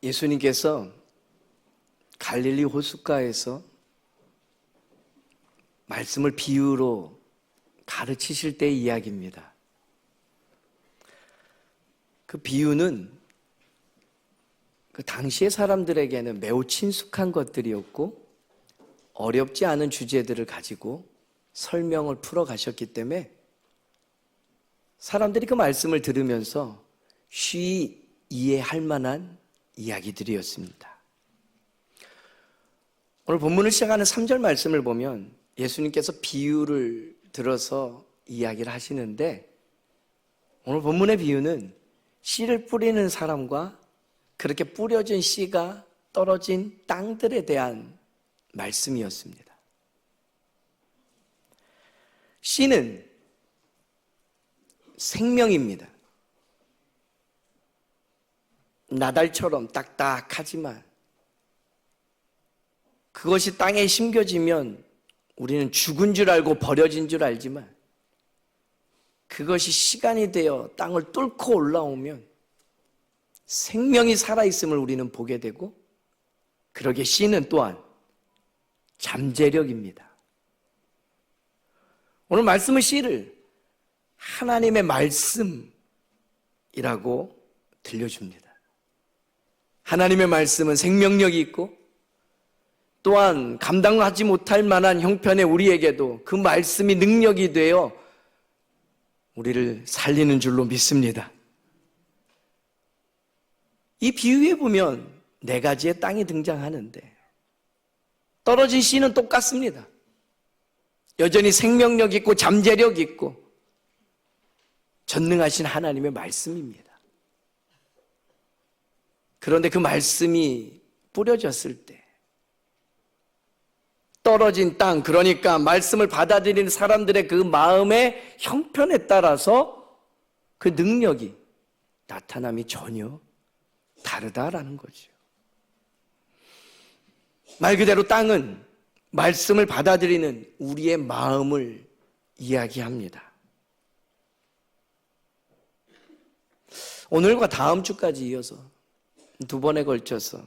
예수님께서 갈릴리 호숫가에서 말씀을 비유로 가르치실 때의 이야기입니다. 그 비유는 그 당시의 사람들에게는 매우 친숙한 것들이었고 어렵지 않은 주제들을 가지고 설명을 풀어 가셨기 때문에 사람들이 그 말씀을 들으면서 쉬이 이해할 만한 이야기들이었습니다. 오늘 본문을 시작하는 3절 말씀을 보면 예수님께서 비유를 들어서 이야기를 하시는데, 오늘 본문의 비유는 씨를 뿌리는 사람과 그렇게 뿌려진 씨가 떨어진 땅들에 대한 말씀이었습니다. 씨는 생명입니다. 나달처럼 딱딱하지만 그것이 땅에 심겨지면 우리는 죽은 줄 알고 버려진 줄 알지만 그것이 시간이 되어 땅을 뚫고 올라오면 생명이 살아있음을 우리는 보게 되고, 그러게 씨는 또한 잠재력입니다. 오늘 말씀은 씨를 하나님의 말씀이라고 들려줍니다. 하나님의 말씀은 생명력이 있고 또한 감당하지 못할 만한 형편의 우리에게도 그 말씀이 능력이 되어 우리를 살리는 줄로 믿습니다. 이 비유에 보면 4가지의 땅이 등장하는데 떨어진 씨는 똑같습니다. 여전히 생명력 있고 잠재력 있고 전능하신 하나님의 말씀입니다. 그런데 그 말씀이 뿌려졌을 때 떨어진 땅, 그러니까 말씀을 받아들이는 사람들의 그 마음의 형편에 따라서 그 능력이 나타남이 전혀 다르다라는 거죠. 말 그대로 땅은 말씀을 받아들이는 우리의 마음을 이야기합니다. 오늘과 다음 주까지 이어서 2번에 걸쳐서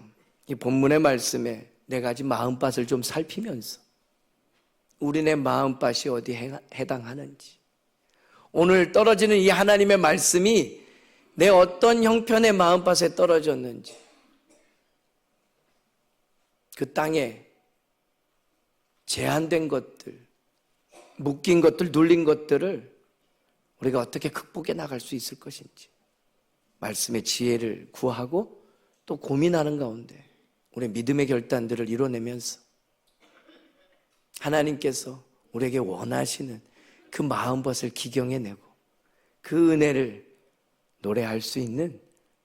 이 본문의 말씀에 4가지 마음밭을 좀 살피면서 우리네 마음밭이 어디에 해당하는지, 오늘 떨어지는 이 하나님의 말씀이 내 어떤 형편의 마음밭에 떨어졌는지, 그 땅에 제한된 것들, 묶인 것들, 눌린 것들을 우리가 어떻게 극복해 나갈 수 있을 것인지 말씀의 지혜를 구하고 또 고민하는 가운데 우리의 믿음의 결단들을 이뤄내면서 하나님께서 우리에게 원하시는 그 마음밭을 기경해내고 그 은혜를 노래할 수 있는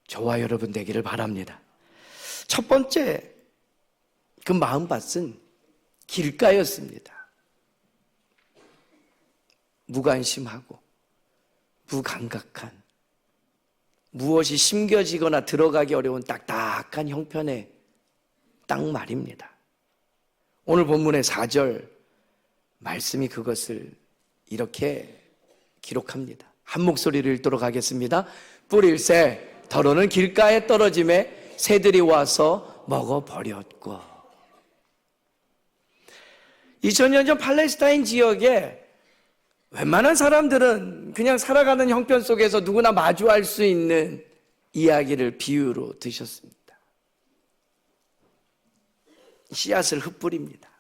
저와 여러분 되기를 바랍니다. 첫 번째 그 마음밭은 길가였습니다. 무관심하고 무감각한, 무엇이 심겨지거나 들어가기 어려운 딱딱한 형편의 땅 말입니다. 오늘 본문의 4절 말씀이 그것을 이렇게 기록합니다. 한 목소리를 읽도록 하겠습니다. 뿌릴새 더러는 길가에 떨어짐에 새들이 와서 먹어버렸고. 2000년 전 팔레스타인 지역에 웬만한 사람들은 그냥 살아가는 형편 속에서 누구나 마주할 수 있는 이야기를 비유로 드셨습니다. 씨앗을 흩뿌립니다.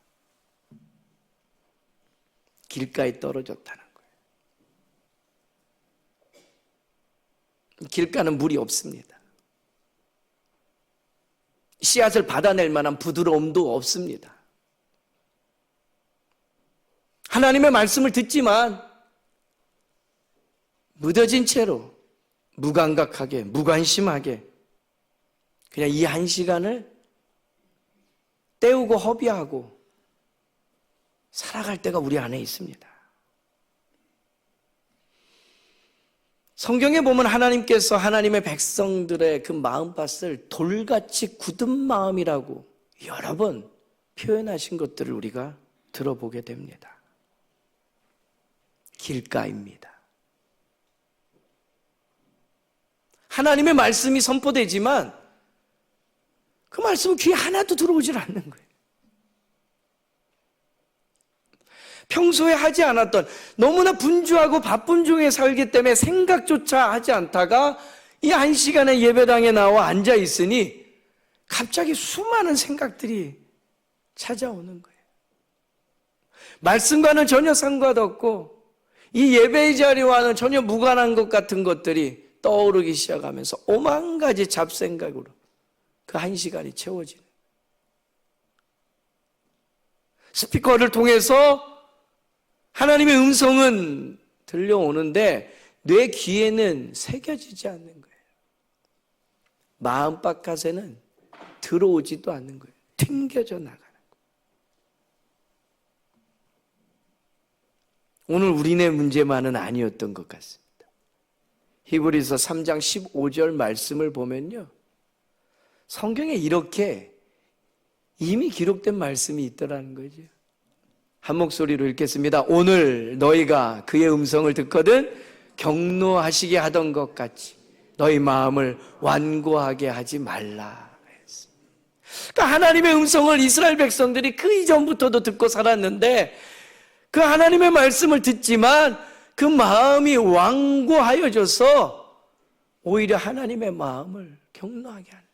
길가에 떨어졌다는 거예요. 길가는 물이 없습니다. 씨앗을 받아낼 만한 부드러움도 없습니다. 하나님의 말씀을 듣지만 무뎌진 채로 무감각하게, 무관심하게 그냥 이 한 시간을 때우고 허비하고 살아갈 때가 우리 안에 있습니다. 성경에 보면 하나님께서 하나님의 백성들의 그 마음밭을 돌같이 굳은 마음이라고 여러 번 표현하신 것들을 우리가 들어보게 됩니다. 길가입니다. 하나님의 말씀이 선포되지만 그 말씀은 귀에 하나도 들어오질 않는 거예요. 평소에 하지 않았던, 너무나 분주하고 바쁜 중에 살기 때문에 생각조차 하지 않다가 이 1시간의 예배당에 나와 앉아 있으니 갑자기 수많은 생각들이 찾아오는 거예요. 말씀과는 전혀 상관도 없고 이 예배의 자리와는 전혀 무관한 것 같은 것들이 떠오르기 시작하면서 오만 가지 잡생각으로 그 1시간이 채워지는 거예요. 스피커를 통해서 하나님의 음성은 들려오는데 뇌 귀에는 새겨지지 않는 거예요. 마음 바깥에는 들어오지도 않는 거예요. 튕겨져 나가는 거예요. 오늘 우리네 문제만은 아니었던 것 같습니다. 히브리서 3장 15절 말씀을 보면요, 성경에 이렇게 이미 기록된 말씀이 있더라는 거죠. 한 목소리로 읽겠습니다. 오늘 너희가 그의 음성을 듣거든 경노하시게 하던 것 같이 너희 마음을 완고하게 하지 말라. 그러니까 하나님의 음성을 이스라엘 백성들이 그 이전부터도 듣고 살았는데 그 하나님의 말씀을 듣지만 그 마음이 완고하여져서 오히려 하나님의 마음을 경노하게 하는,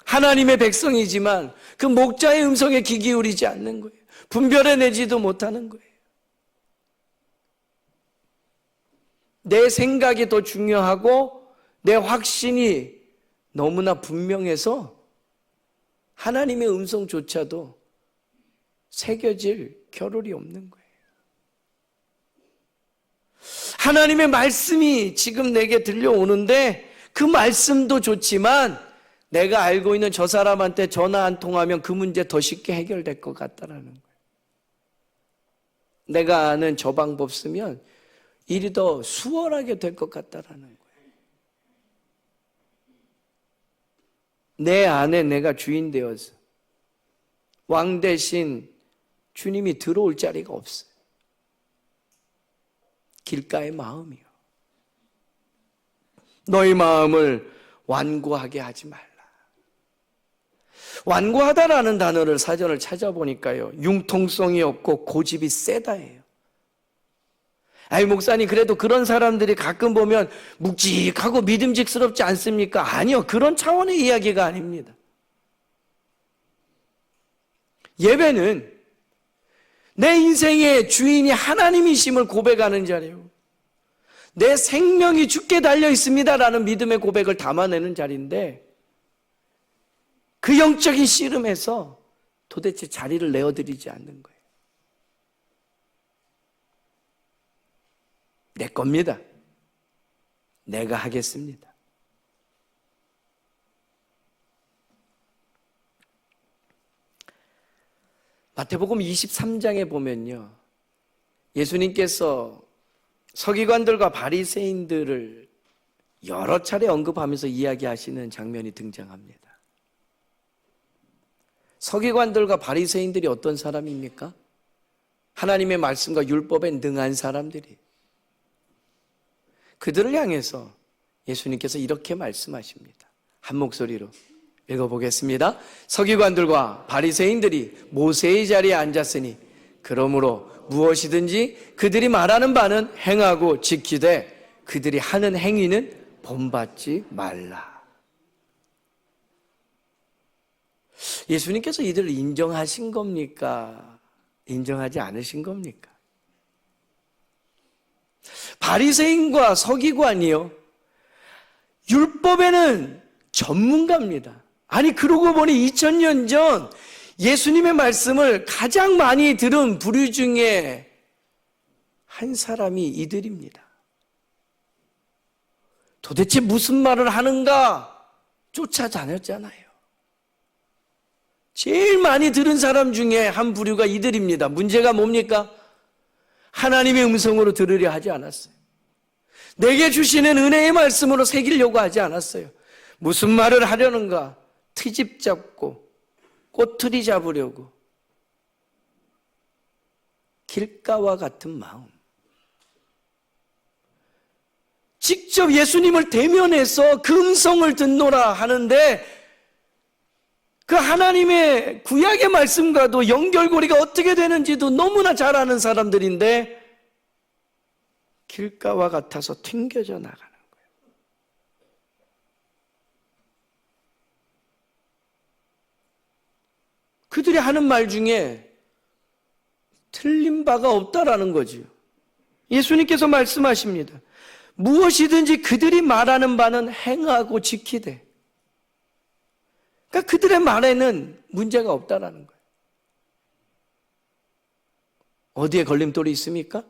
하나님의 백성이지만 그 목자의 음성에 귀 기울이지 않는 거예요. 분별해내지도 못하는 거예요. 내 생각이 더 중요하고 내 확신이 너무나 분명해서 하나님의 음성조차도 새겨질 겨를이 없는 거예요. 하나님의 말씀이 지금 내게 들려오는데 그 말씀도 좋지만 내가 알고 있는 저 사람한테 전화 한 통하면 그 문제 더 쉽게 해결될 것 같다라는 거예요. 내가 아는 저 방법 쓰면 일이 더 수월하게 될 것 같다라는 거예요. 내 안에 내가 주인 되어서 왕 대신 주님이 들어올 자리가 없어요. 길가의 마음이요. 너희 마음을 완고하게 하지 말라. 완고하다라는 단어를 사전을 찾아보니까요, 융통성이 없고 고집이 세다예요. 아이 목사님, 그래도 그런 사람들이 가끔 보면 묵직하고 믿음직스럽지 않습니까? 아니요, 그런 차원의 이야기가 아닙니다. 예배는 내 인생의 주인이 하나님이심을 고백하는 자리요, 내 생명이 주께 달려 있습니다라는 믿음의 고백을 담아내는 자리인데 그 영적인 씨름에서 도대체 자리를 내어드리지 않는 거예요. 내 겁니다. 내가 하겠습니다. 마태복음 23장에 보면요, 예수님께서 서기관들과 바리새인들을 여러 차례 언급하면서 이야기하시는 장면이 등장합니다. 서기관들과 바리새인들이 어떤 사람입니까? 하나님의 말씀과 율법에 능한 사람들이. 그들을 향해서 예수님께서 이렇게 말씀하십니다. 한 목소리로 읽어보겠습니다. 서기관들과 바리새인들이 모세의 자리에 앉았으니 그러므로 무엇이든지 그들이 말하는 바는 행하고 지키되 그들이 하는 행위는 본받지 말라. 예수님께서 이들을 인정하신 겁니까? 인정하지 않으신 겁니까? 바리새인과 서기관이요, 율법에는 전문가입니다. 아니, 그러고 보니 2000년 전 예수님의 말씀을 가장 많이 들은 부류 중에 한 사람이 이들입니다. 도대체 무슨 말을 하는가 쫓아다녔잖아요. 제일 많이 들은 사람 중에 한 부류가 이들입니다. 문제가 뭡니까? 하나님의 음성으로 들으려 하지 않았어요. 내게 주시는 은혜의 말씀으로 새기려고 하지 않았어요. 무슨 말을 하려는가? 트집 잡고 꼬투리 잡으려고. 길가와 같은 마음. 직접 예수님을 대면해서 그 음성을 듣노라 하는데 그 하나님의 구약의 말씀과도 연결고리가 어떻게 되는지도 너무나 잘 아는 사람들인데 길가와 같아서 튕겨져 나가는 거예요. 그들이 하는 말 중에 틀린 바가 없다라는 거지요. 예수님께서 말씀하십니다. 무엇이든지 그들이 말하는 바는 행하고 지키되. 그러니까 그들의 말에는 문제가 없다라는 거예요. 어디에 걸림돌이 있습니까?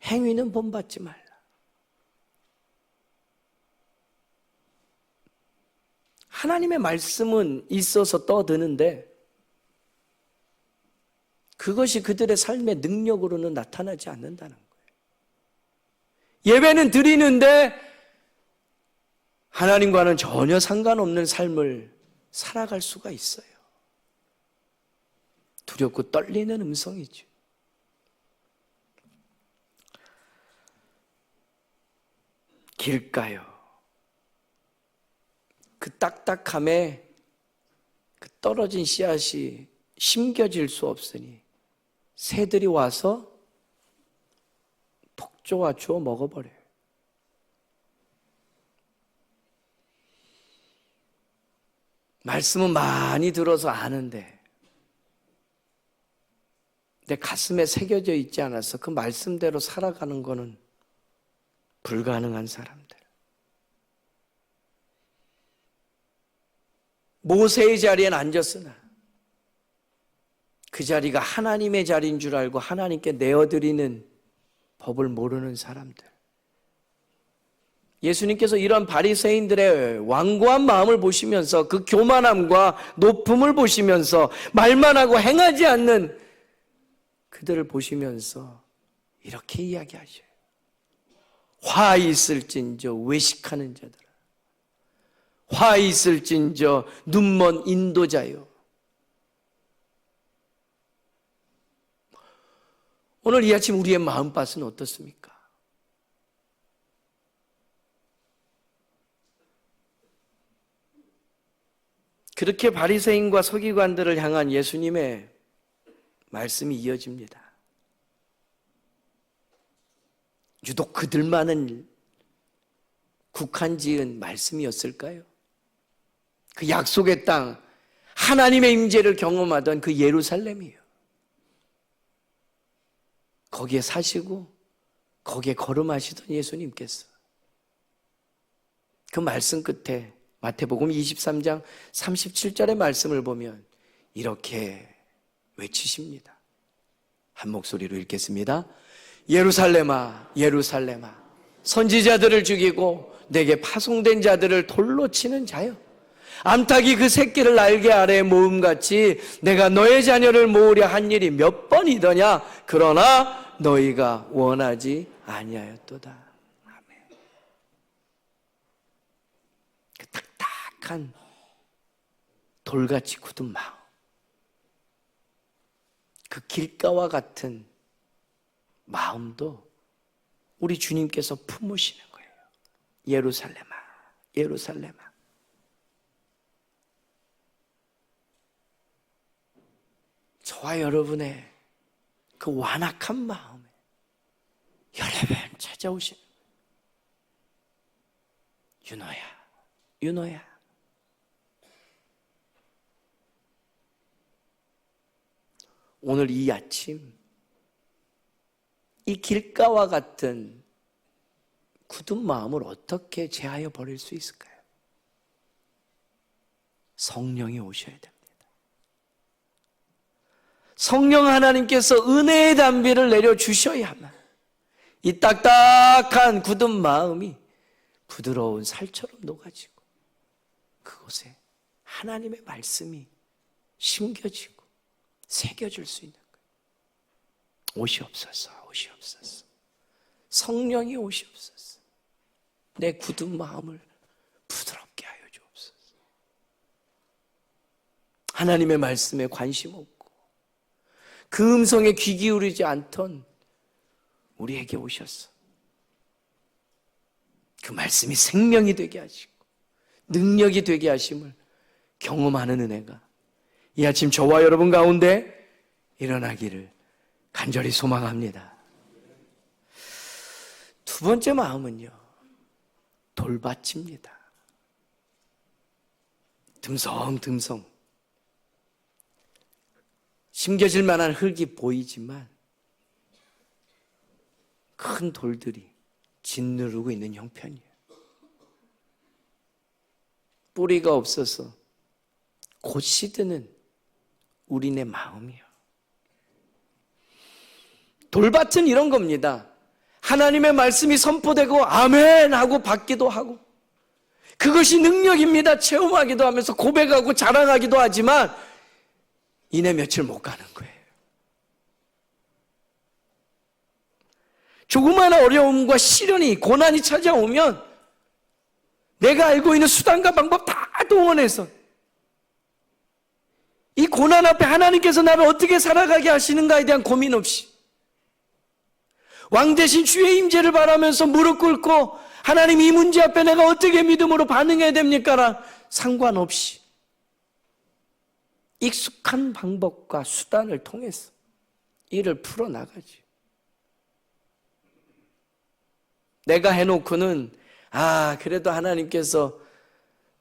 행위는 본받지 말라. 하나님의 말씀은 있어서 떠드는데 그것이 그들의 삶의 능력으로는 나타나지 않는다는 거예요. 예배는 드리는데 하나님과는 전혀 상관없는 삶을 살아갈 수가 있어요. 두렵고 떨리는 음성이죠. 길가요. 그 딱딱함에 그 떨어진 씨앗이 심겨질 수 없으니 새들이 와서 폭조와 주워 먹어버려요. 말씀은 많이 들어서 아는데 내 가슴에 새겨져 있지 않아서 그 말씀대로 살아가는 거는 불가능한 사람들. 모세의 자리엔 앉았으나 그 자리가 하나님의 자리인 줄 알고 하나님께 내어드리는 법을 모르는 사람들. 예수님께서 이런 바리새인들의 완고한 마음을 보시면서 그 교만함과 높음을 보시면서 말만 하고 행하지 않는 그들을 보시면서 이렇게 이야기하셔요. 화 있을진저 외식하는 자들아, 화 있을진저 눈먼 인도자요. 오늘 이 아침 우리의 마음밭은 어떻습니까? 그렇게 바리새인과 서기관들을 향한 예수님의 말씀이 이어집니다. 유독 그들만은 국한지은 말씀이었을까요? 그 약속의 땅, 하나님의 임재를 경험하던 그 예루살렘이에요. 거기에 사시고 거기에 걸음하시던 예수님께서 그 말씀 끝에 마태복음 23장 37절의 말씀을 보면 이렇게 외치십니다. 한 목소리로 읽겠습니다. 예루살렘아, 예루살렘아, 선지자들을 죽이고 내게 파송된 자들을 돌로 치는 자여, 암탉이 그 새끼를 날개 아래에 모음같이 내가 너의 자녀를 모으려 한 일이 몇 번이더냐. 그러나 너희가 원하지 아니하였도다. 아멘. 그 딱딱한 돌같이 굳은 마음, 그 길가와 같은 마음도 우리 주님께서 품으시는 거예요. 예루살렘아, 예루살렘아. 저와 여러분의 그 완악한 마음에 여러 번 찾아오시는 윤호야, 윤호야. 오늘 이 아침 이 길가와 같은 굳은 마음을 어떻게 제하여 버릴 수 있을까요? 성령이 오셔야 됩니다. 성령 하나님께서 은혜의 담비를 내려주셔야만 이 딱딱한 굳은 마음이 부드러운 살처럼 녹아지고 그곳에 하나님의 말씀이 심겨지고 새겨질 수 있는 거예요. 오시옵소서, 오시옵소서. 성령이 오시옵소서. 내 굳은 마음을 부드럽게 하여 주옵소서. 하나님의 말씀에 관심 없고 그 음성에 귀 기울이지 않던 우리에게 오셨어. 그 말씀이 생명이 되게 하시고 능력이 되게 하심을 경험하는 은혜가 이 아침 저와 여러분 가운데 일어나기를 간절히 소망합니다. 두 번째 마음은요, 돌밭입니다. 듬성듬성 심겨질 만한 흙이 보이지만 큰 돌들이 짓누르고 있는 형편이에요. 뿌리가 없어서 곧 시드는 우리네 마음이요. 돌밭은 이런 겁니다. 하나님의 말씀이 선포되고 아멘 하고 받기도 하고 그것이 능력입니다. 체험하기도 하면서 고백하고 자랑하기도 하지만 이내 며칠 못 가는 거예요. 조그마한 어려움과 시련이 고난이 찾아오면 내가 알고 있는 수단과 방법 다 동원해서 이 고난 앞에 하나님께서 나를 어떻게 살아가게 하시는가에 대한 고민 없이 왕 대신 주의 임재를 바라면서 무릎 꿇고 하나님 이 문제 앞에 내가 어떻게 믿음으로 반응해야 됩니까? 라 상관없이 익숙한 방법과 수단을 통해서 일을 풀어나가지. 내가 해놓고는 그래도 하나님께서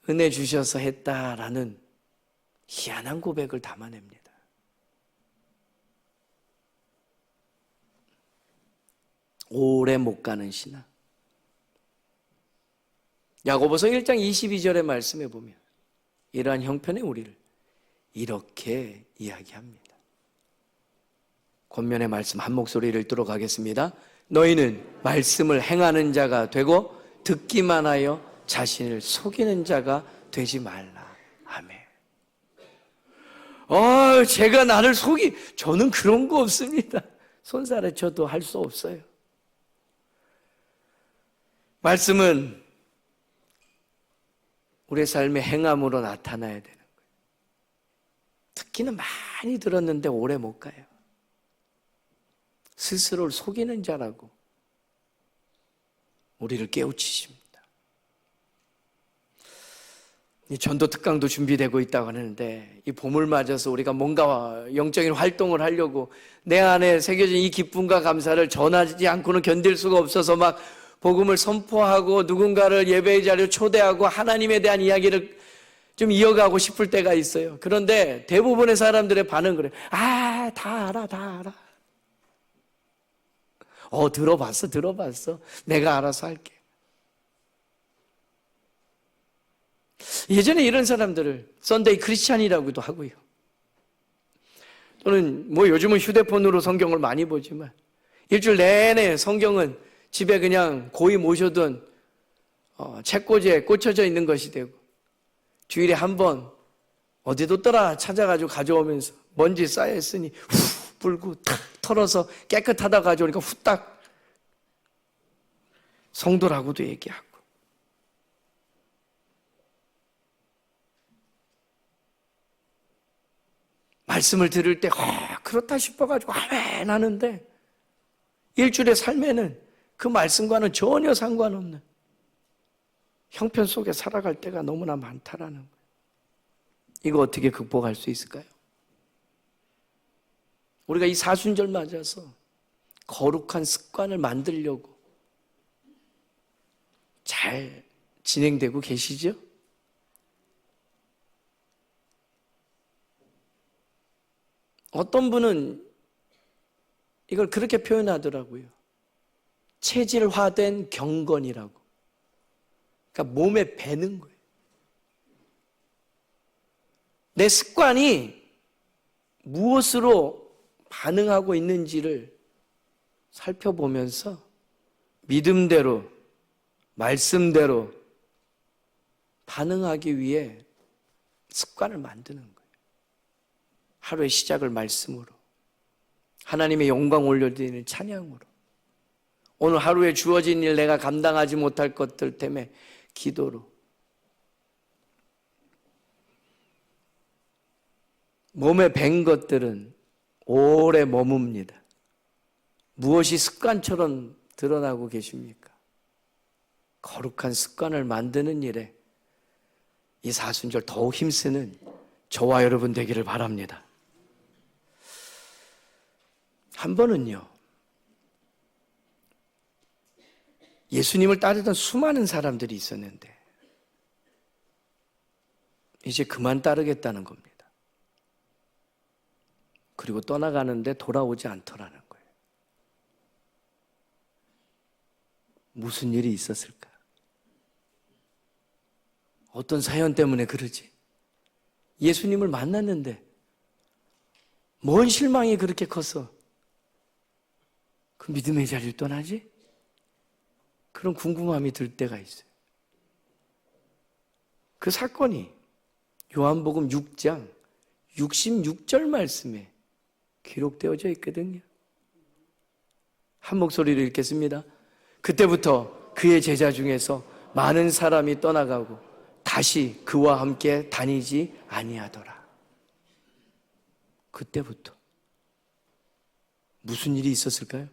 은혜 주셔서 했다라는 희한한 고백을 담아냅니다. 오래 못 가는 신앙. 야고보서 1장 22절의 말씀에 보면 이러한 형편의 우리를 이렇게 이야기합니다. 권면의 말씀 한 목소리를 읽도록 하겠습니다. 너희는 말씀을 행하는 자가 되고 듣기만 하여 자신을 속이는 자가 되지 말라. 아멘. 제가 나를 저는 그런 거 없습니다. 손살에 쳐도 할 수 없어요. 말씀은 우리의 삶의 행함으로 나타나야 되는 거예요. 듣기는 많이 들었는데 오래 못 가요. 스스로를 속이는 자라고 우리를 깨우치십니다. 이 전도 특강도 준비되고 있다고 하는데 이 봄을 맞아서 우리가 뭔가 영적인 활동을 하려고 내 안에 새겨진 이 기쁨과 감사를 전하지 않고는 견딜 수가 없어서 막 복음을 선포하고 누군가를 예배의 자리로 초대하고 하나님에 대한 이야기를 좀 이어가고 싶을 때가 있어요. 그런데 대부분의 사람들의 반응은 그래요. 다 알아. 들어봤어. 내가 알아서 할게. 예전에 이런 사람들을 썬데이 크리스찬이라고도 하고요. 또는 요즘은 휴대폰으로 성경을 많이 보지만 일주일 내내 성경은 집에 그냥 고이 모셔둔 책꽂이에 꽂혀져 있는 것이 되고 주일에 한 번 어디 뒀더라 찾아가지고 가져오면서 먼지 쌓여있으니 후 불고 탁 털어서 깨끗하다 가져오니까 후딱 성도라고도 얘기하고 말씀을 들을 때 그렇다 싶어가지고 아멘 하는데 일주일의 삶에는 그 말씀과는 전혀 상관없는 형편 속에 살아갈 때가 너무나 많다라는 거예요. 이거 어떻게 극복할 수 있을까요? 우리가 이 사순절 맞아서 거룩한 습관을 만들려고 잘 진행되고 계시죠? 어떤 분은 이걸 그렇게 표현하더라고요. 체질화된 경건이라고. 그러니까 몸에 배는 거예요. 내 습관이 무엇으로 반응하고 있는지를 살펴보면서 믿음대로, 말씀대로 반응하기 위해 습관을 만드는 거예요. 하루의 시작을 말씀으로, 하나님의 영광 올려드리는 찬양으로, 오늘 하루에 주어진 일 내가 감당하지 못할 것들 때문에 기도로, 몸에 밴 것들은 오래 머뭅니다. 무엇이 습관처럼 드러나고 계십니까? 거룩한 습관을 만드는 일에 이 사순절 더욱 힘쓰는 저와 여러분 되기를 바랍니다. 한 번은요, 예수님을 따르던 수많은 사람들이 있었는데 이제 그만 따르겠다는 겁니다. 그리고 떠나가는데 돌아오지 않더라는 거예요. 무슨 일이 있었을까? 어떤 사연 때문에 그러지? 예수님을 만났는데 뭔 실망이 그렇게 커서 그 믿음의 자리를 떠나지? 그런 궁금함이 들 때가 있어요. 그 사건이 요한복음 6장 66절 말씀에 기록되어져 있거든요. 한 목소리로 읽겠습니다. 그때부터 그의 제자 중에서 많은 사람이 떠나가고 다시 그와 함께 다니지 아니하더라. 그때부터 무슨 일이 있었을까요?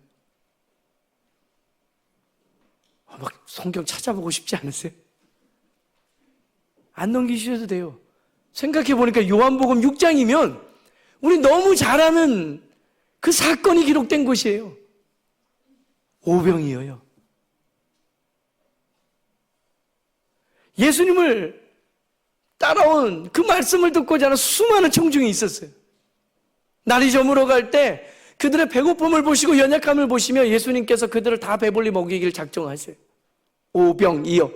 막 성경 찾아보고 싶지 않으세요? 안 넘기셔도 돼요. 생각해 보니까 요한복음 6장이면 우리 너무 잘 아는 그 사건이 기록된 곳이에요. 오병이어요. 예수님을 따라온 그 말씀을 듣고자 하는 수많은 청중이 있었어요. 날이 저물어 갈 때 그들의 배고픔을 보시고 연약함을 보시며 예수님께서 그들을 다 배불리 먹이길 작정하세요. 오병이어.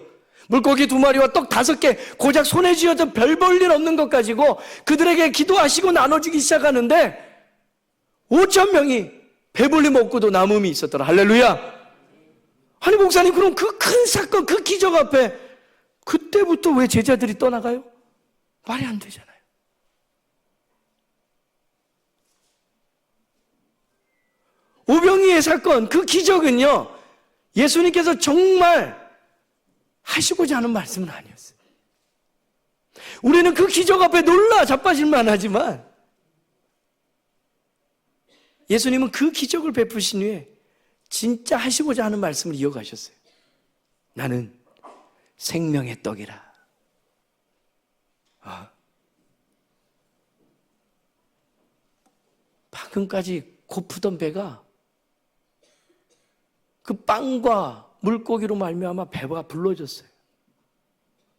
물고기 2마리와 떡 5개 고작 손에 쥐어도 별 볼 일 없는 것 가지고 그들에게 기도하시고 나눠주기 시작하는데 5,000명이 배불리 먹고도 남음이 있었더라. 할렐루야. 아니 목사님, 그럼 그 큰 사건, 그 기적 앞에 그때부터 왜 제자들이 떠나가요? 말이 안 되잖아요. 오병이의 사건, 그 기적은요, 예수님께서 정말 하시고자 하는 말씀은 아니었어요. 우리는 그 기적 앞에 놀라 자빠질만 하지만 예수님은 그 기적을 베푸신 후에 진짜 하시고자 하는 말씀을 이어가셨어요. 나는 생명의 떡이라. 방금까지 고프던 배가 그 빵과 물고기로 말미암아 배가 불러졌어요.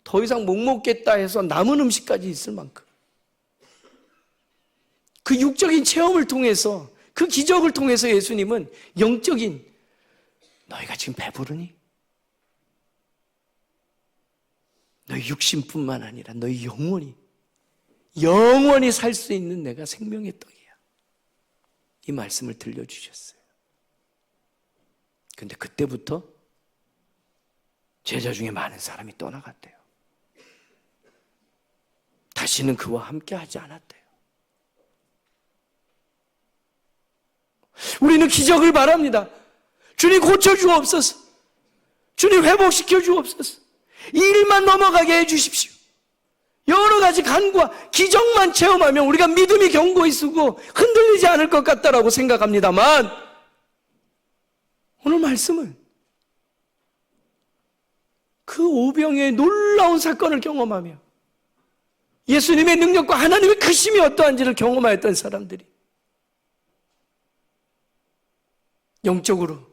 더 이상 못 먹겠다 해서 남은 음식까지 있을 만큼 그 육적인 체험을 통해서, 그 기적을 통해서 예수님은 영적인, 너희가 지금 배부르니? 너희 육신뿐만 아니라 너희 영원히 살 수 있는 내가 생명의 떡이야. 이 말씀을 들려주셨어요. 근데 그때부터 제자 중에 많은 사람이 떠나갔대요. 다시는 그와 함께 하지 않았대요. 우리는 기적을 바랍니다. 주님 고쳐주옵소서. 주님 회복시켜 주옵소서. 이 일만 넘어가게 해주십시오. 여러 가지 간구와 기적만 체험하면 우리가 믿음이 견고히 쓰고 흔들리지 않을 것 같다라고 생각합니다만, 오늘 말씀은 그 오병의 놀라운 사건을 경험하며 예수님의 능력과 하나님의 크심이 어떠한지를 경험하였던 사람들이 영적으로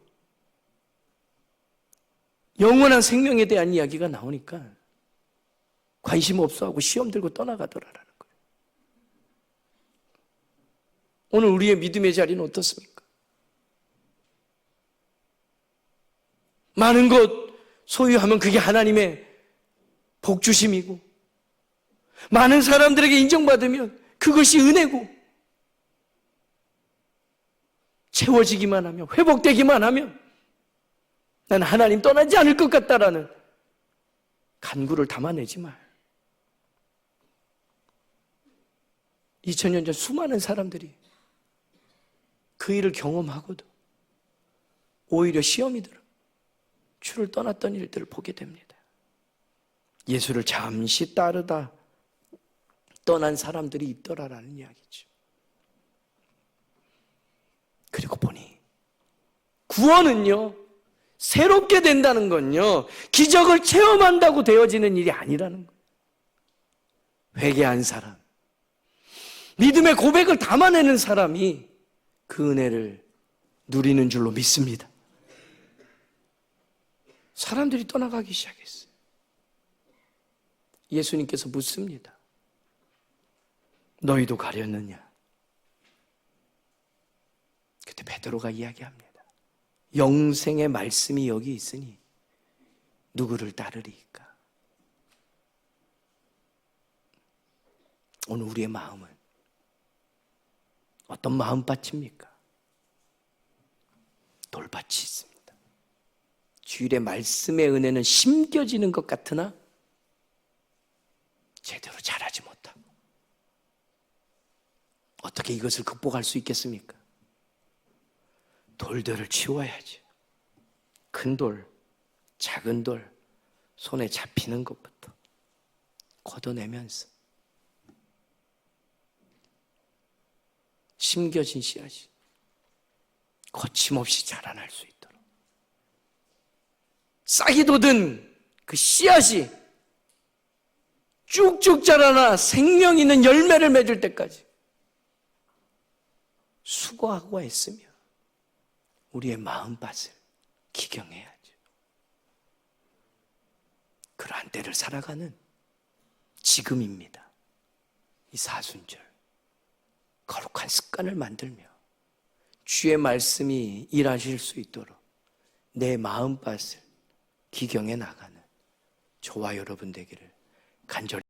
영원한 생명에 대한 이야기가 나오니까 관심 없어하고 시험 들고 떠나가더라라는 거예요. 오늘 우리의 믿음의 자리는 어떻습니까? 많은 것 소유하면 그게 하나님의 복주심이고, 많은 사람들에게 인정받으면 그것이 은혜고, 채워지기만 하면, 회복되기만 하면 난 하나님 떠나지 않을 것 같다라는 간구를 담아내지 말. 2000년 전 수많은 사람들이 그 일을 경험하고도 오히려 시험이 들어 주를 떠났던 일들을 보게 됩니다. 예수를 잠시 따르다 떠난 사람들이 있더라라는 이야기죠. 그리고 보니 구원은요, 새롭게 된다는 건요, 기적을 체험한다고 되어지는 일이 아니라는 거예요. 회개한 사람, 믿음의 고백을 담아내는 사람이 그 은혜를 누리는 줄로 믿습니다. 사람들이 떠나가기 시작했어요. 예수님께서 묻습니다. 너희도 가렸느냐? 그때 베드로가 이야기합니다. 영생의 말씀이 여기 있으니 누구를 따르리까? 오늘 우리의 마음은 어떤 마음밭입니까? 돌밭이 있습니다. 주일의 말씀의 은혜는 심겨지는 것 같으나 제대로 자라지 못하고, 어떻게 이것을 극복할 수 있겠습니까? 돌들을 치워야지. 큰 돌, 작은 돌, 손에 잡히는 것부터 걷어내면서 심겨진 씨앗이 거침없이 자라날 수 있도록, 싹이 돋은 그 씨앗이 쭉쭉 자라나 생명 있는 열매를 맺을 때까지 수고하고 애쓰며 우리의 마음밭을 기경해야죠. 그러한 때를 살아가는 지금입니다. 이 사순절 거룩한 습관을 만들며 주의 말씀이 일하실 수 있도록 내 마음밭을 기경해 나가는 저와 여러분 되기를 간절히